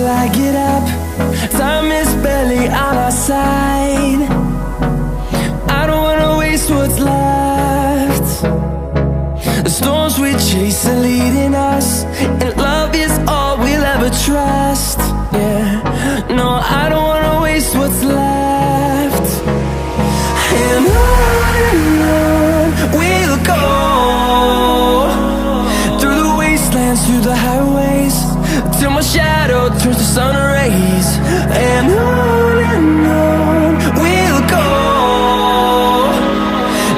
till I get up. Time is barely on our side. I don't wanna waste what's left. The storms we chase are leading us, and love is all we'll ever trust. Yeah, no, I don't wanna waste what's left. And on we'll go, through the wastelands, through the highways, till my shadow turns to sun rays. And on we'll go,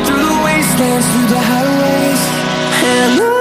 through the wastelands, through the highways, and on.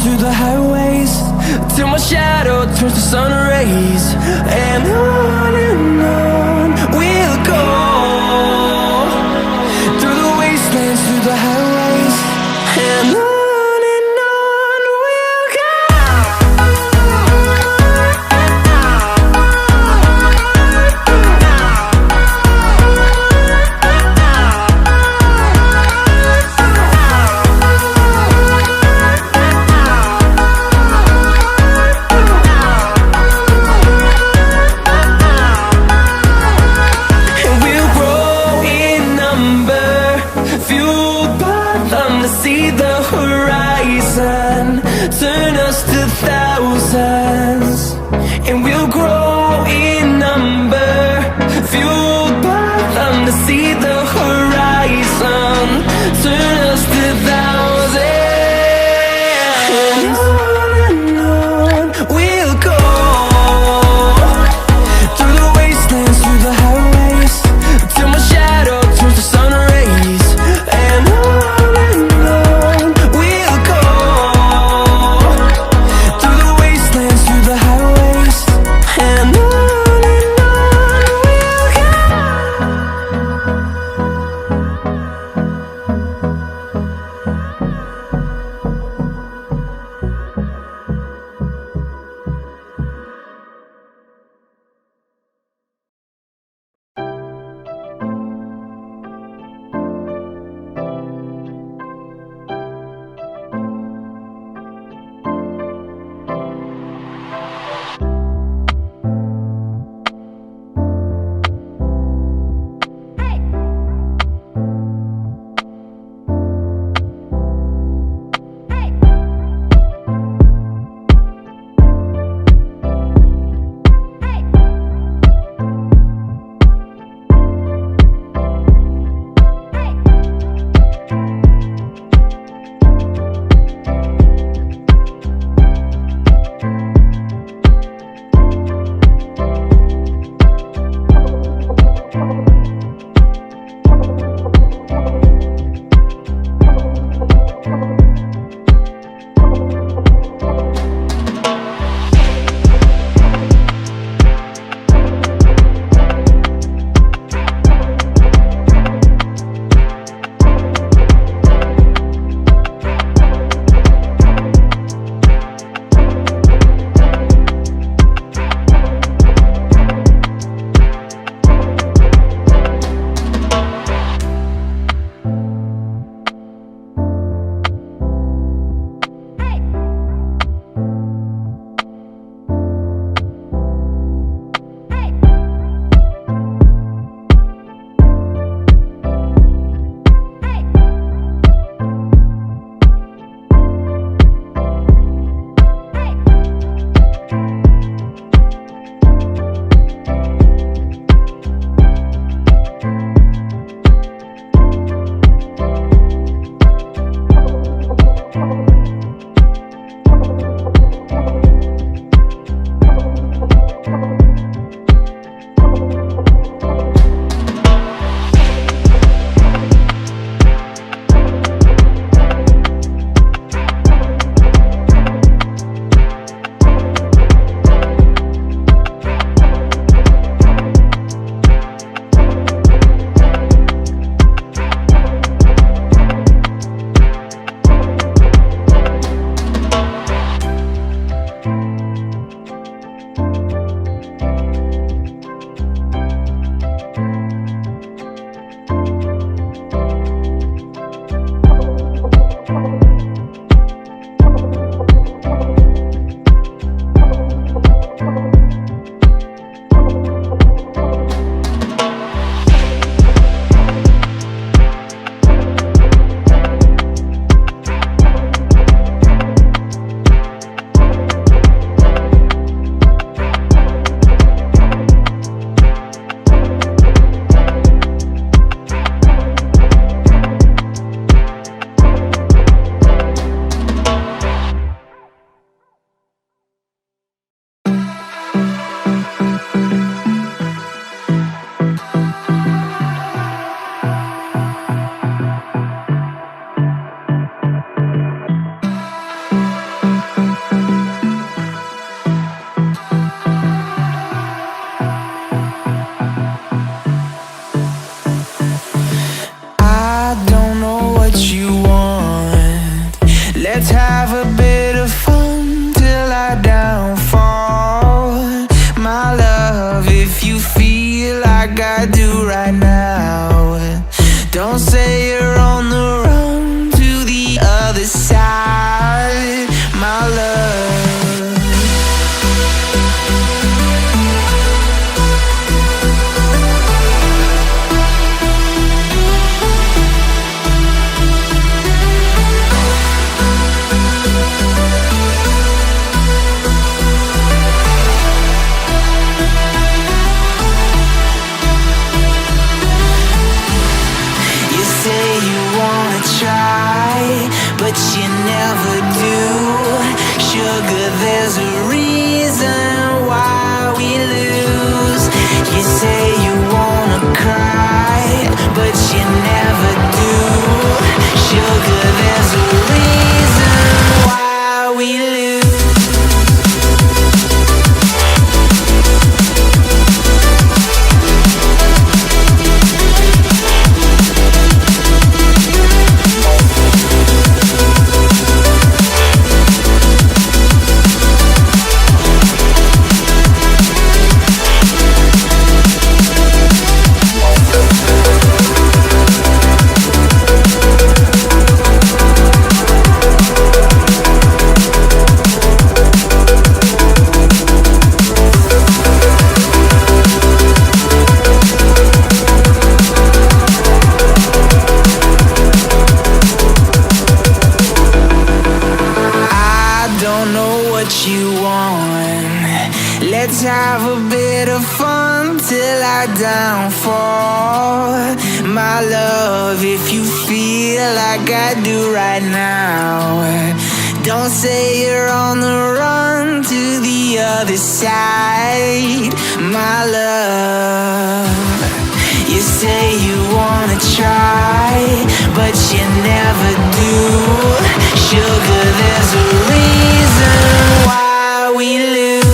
Through the highways, till my shadow turns to sun rays. And on we'll go, through the wastelands, through the highways, and on. See the horizon turn us to thousands, and we'll grow in number, fueled by them. To see the horizon turn us to thousands, and on we'll go, through the wastelands, through the highways, till my shadow turns to sun rays. And on my love, if you feel like I do right now, don't say you're on the run to the other side, my love. You say you wanna try, but you never do. Sugar, there's a reason why we lose.